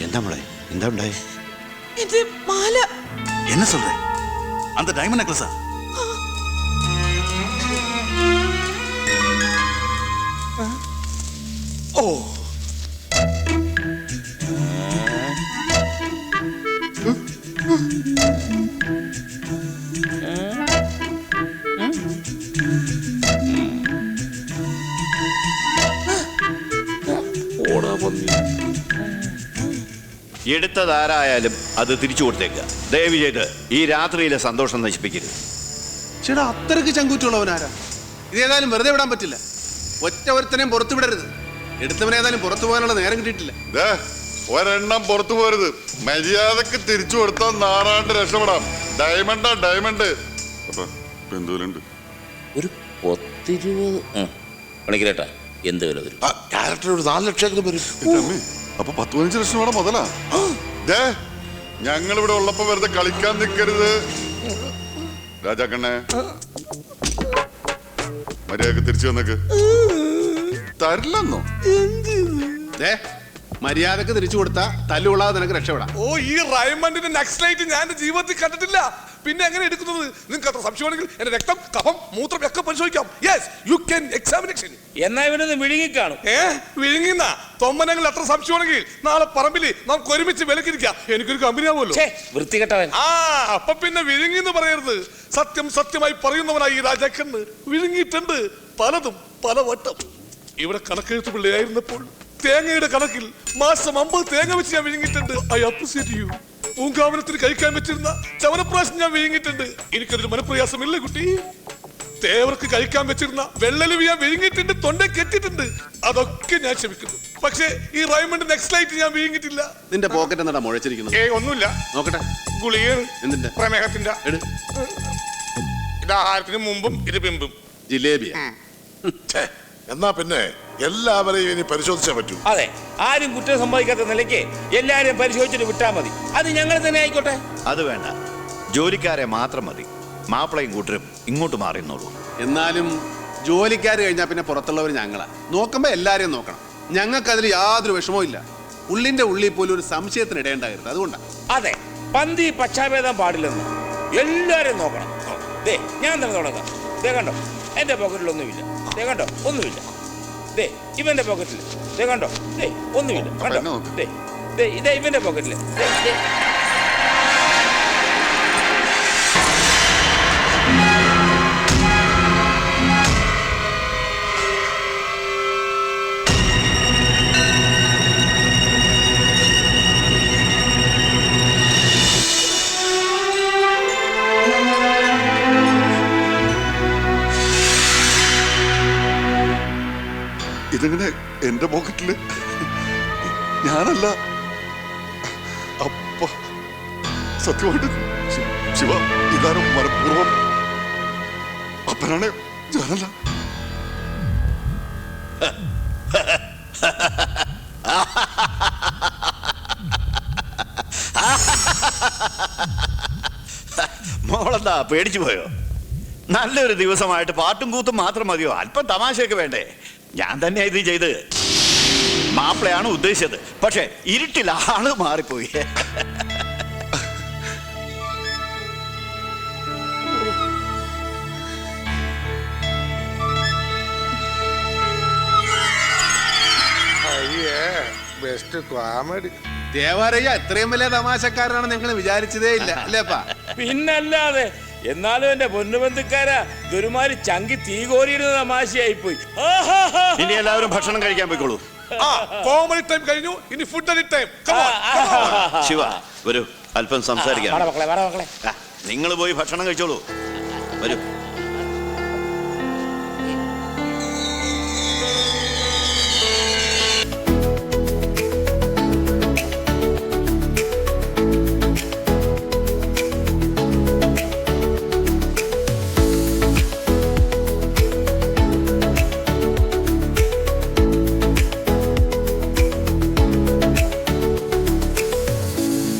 എന്താ മോളെ, എന്താ ഉണ്ടായേ? ഇത് മാല. என்ன சொல்ற? அந்த டைமண்ட் நெக்லஸா? ஓ എടുത്തതാരായാലും അത് തിരിച്ചു കൊടുത്തേക്കുക. ദയവ് ചെയ്ത് ഈ രാത്രിയിലെ സന്തോഷം നശിപ്പിക്കരുത്. ചേട്ടാ, അത്രയ്ക്ക് ചങ്കൂറ്റുള്ളവനാരാ? ഇതേതായാലും വെറുതെ വിടാൻ പറ്റില്ല. ഒറ്റ ഒരുത്തനെയും പുറത്തു വിടരുത്. എടുത്തവനേതായാലും പുറത്തു പോകാനുള്ള നേരം കിട്ടിയിട്ടില്ല. ഒരെണ്ണം പുറത്തു പോരുത്. മര്യാദക്ക് തിരിച്ചു കൊടുത്താൽ നാറാണ്ട് രക്ഷപ്പെടാം. ഡയമണ്ടാ ഡയമണ്ട്. എന്തുണ്ട് ഒരു 10-20 പണിക്കരേട്ടാ, എന്ത് വില വരും? ക്യാരക്ടർ ഒരു 4 ലക്ഷം വരും. അപ്പൊ 10-15 ലക്ഷം വേണം മുതലാ. ഞങ്ങളിവിടെ ഉള്ളപ്പോ വെറുതെ കളിക്കാൻ നിൽക്കരുത്. രാജാക്കണ്ണേ, മര്യാദക്ക് തിരിച്ചു വന്നേക്ക്. തരില്ലെന്നോ? മര്യാദക്ക് തിരിച്ചു കൊടുത്താ തല്ലുകൊള്ളാതെ നിനക്ക് രക്ഷപ്പെടാം. ഓ, ഈ റൈമണ്ടിന്റെ നക്സലൈറ്റ് ഞാൻ എന്റെ ജീവിതത്തിൽ കണ്ടിട്ടില്ല. പിന്നെ എങ്ങനെ എടുക്കുന്നത്? നിങ്ങൾക്ക് അത്ര സംശയമാണെങ്കിൽ എന്റെ രക്തം, കഫം, മൂത്രം ഒക്കെ പരിശോധിക്കാം. Yes, you can examination. എന്നാ ഇവനൊന്ന് വിഴുങ്ങിക്കാണും. വിഴുങ്ങിന്ന തൊമ്മനങ്ങൾ അത്ര സംശയമാണെങ്കിൽ നാളെ പറമ്പില് നമുക്ക് ഒരുമിച്ച് വിലക്കിരിക്കാം. എനിക്കൊരു കമ്പനി ആവുമല്ലോ. വൃത്തികെട്ടവൻ. അപ്പൊ പിന്നെ വിഴുങ്ങിന്ന് പറയരുത്. സത്യം സത്യമായി പറയുന്നവനായി ഈ രാജാക്കന്ന് വിഴുങ്ങിയിട്ടുണ്ട് പലതും പലവട്ടം. ഇവിടെ കണക്കെഴുത്ത് പിള്ളയായിരുന്നപ്പോൾ തേങ്ങയുടെ കണക്കിൽ മാസം 50 തേങ്ങ വെച്ച് ഞാൻ വിഴുങ്ങിയിട്ടുണ്ട്. I appreciate you. പൂങ്കാവനത്തിന് കഴിക്കാൻ പറ്റുന്ന ചവനപ്രാശം ഞാൻ വിഴുങ്ങിയിട്ടുണ്ട്. എനിക്കതൊരു മനപ്രയാസമില്ല കുട്ടി. തേവർക്ക് കഴിക്കാൻ വെച്ചിരുന്ന വെള്ളലുവി ഞാൻ വിഴുങ്ങിയിട്ടുണ്ട്, തൊണ്ട കെട്ടിട്ടുണ്ട്. അതൊക്കെ ഞാൻ ക്ഷമിക്കുന്നു. പക്ഷേ ഈ റൈമണ്ട് നെക്സ്റ്റ് ഞാൻ വിഴുങ്ങിയിട്ടില്ല. നിന്റെ പോക്കറ്റ് എന്താ മുഴച്ചിരിക്കുന്നത്? ഒന്നുമില്ല. നോക്കട്ടെ. ഗുളിക. എന്തിന്റെ? പ്രമേഹത്തിന്റെ. ഇത് ആഹാരത്തിന് മുമ്പും ഇത് പിമ്പും. ജിലേബിയാ? എന്നാ പിന്നെ എല്ലാവരെയും ഇനി പരിശോധിച്ചേ പറ്റൂ. അതെ, ആരും കുറ്റം സംഭവിക്കാത്ത നിലയ്ക്ക് എല്ലാരും പരിശോധിച്ചിട്ട് വിട്ടാ മതി. അത് ഞങ്ങൾ തന്നെ ആയിക്കോട്ടെ. അത് വേണ്ട, ജോലിക്കാരെ മാത്രം മതി. മാപ്പിളയും കൂട്ടരും ഇങ്ങോട്ട് മാറിയെന്നുള്ളൂ. എന്നാലും ജോലിക്കാർ കഴിഞ്ഞാൽ പിന്നെ പുറത്തുള്ളവർ ഞങ്ങളാ. നോക്കുമ്പോ എല്ലാരെയും നോക്കണം. ഞങ്ങൾക്ക് അതിൽ യാതൊരു വിഷമവും ഇല്ല. ഉള്ളിന്റെ ഉള്ളിൽ പോലും ഒരു സംശയത്തിന് ഇടയുണ്ടാകരുത്. അതുകൊണ്ടാ. അതെ, പന്തി പക്ഷാഭേദം പാടില്ലെന്ന് എല്ലാരും നോക്കണം. ഞാൻ തന്നെ തുടങ്ങാം. ദേ കണ്ടോ, എന്റെ പോക്കറ്റിലൊന്നുമില്ല. ദേ കണ്ടോ, ഒന്നുമില്ല. ദേ ഇവന്റെ പോക്കറ്റിൽ. ദേ കണ്ടോ, ദേ ഒന്നുമില്ല. കണ്ടോ, ദേ ഇതേ ഇവന്റെ പോക്കറ്റിൽ. ഇതെങ്ങനെ എന്റെ പോക്കറ്റില്? ഞാനല്ല. അപ്പ സത്യമായിട്ട് ശിവ, ഇതാരും മനഃപൂർവ്വം. അപ്പനാണ്, ഞാനല്ല. മോളെന്താ പേടിച്ചു പോയോ? നല്ലൊരു ദിവസമായിട്ട് പാട്ടും കൂത്തും മാത്രം മതിയോ? അല്പം തമാശയൊക്കെ വേണ്ടേ? ഞാൻ തന്നെയാ ഇത് ചെയ്ത്. മാപ്പിളയാണ് ഉദ്ദേശിച്ചത്, പക്ഷെ ഇരുട്ടിൽ ആള് മാറിപ്പോയി. Best comedy. ദേവാരയ്യ ഇത്രയും വലിയ തമാശക്കാരനാണ് ഞങ്ങൾ വിചാരിച്ചതേ ഇല്ല, അല്ലേപ്പാ? പിന്നല്ലാതെ. എന്നാലും എന്റെ പൊന്നുബന്ധുക്കാരാ, ഇതൊരുമാതിരി ചങ്കി തീ കോരിയിരുന്ന തമാശയായിപ്പോയി. ഇനി എല്ലാവരും ഭക്ഷണം കഴിക്കാൻ പോയിക്കോളൂ. കോമഡി ടൈം കഴിഞ്ഞു, ഇനി ഫുഡ് ടൈം. ശിവ, വരൂ, അല്പം സംസാരിക്കാം. മക്കളെ നിങ്ങൾ പോയി ഭക്ഷണം കഴിച്ചോളൂ. വരൂ.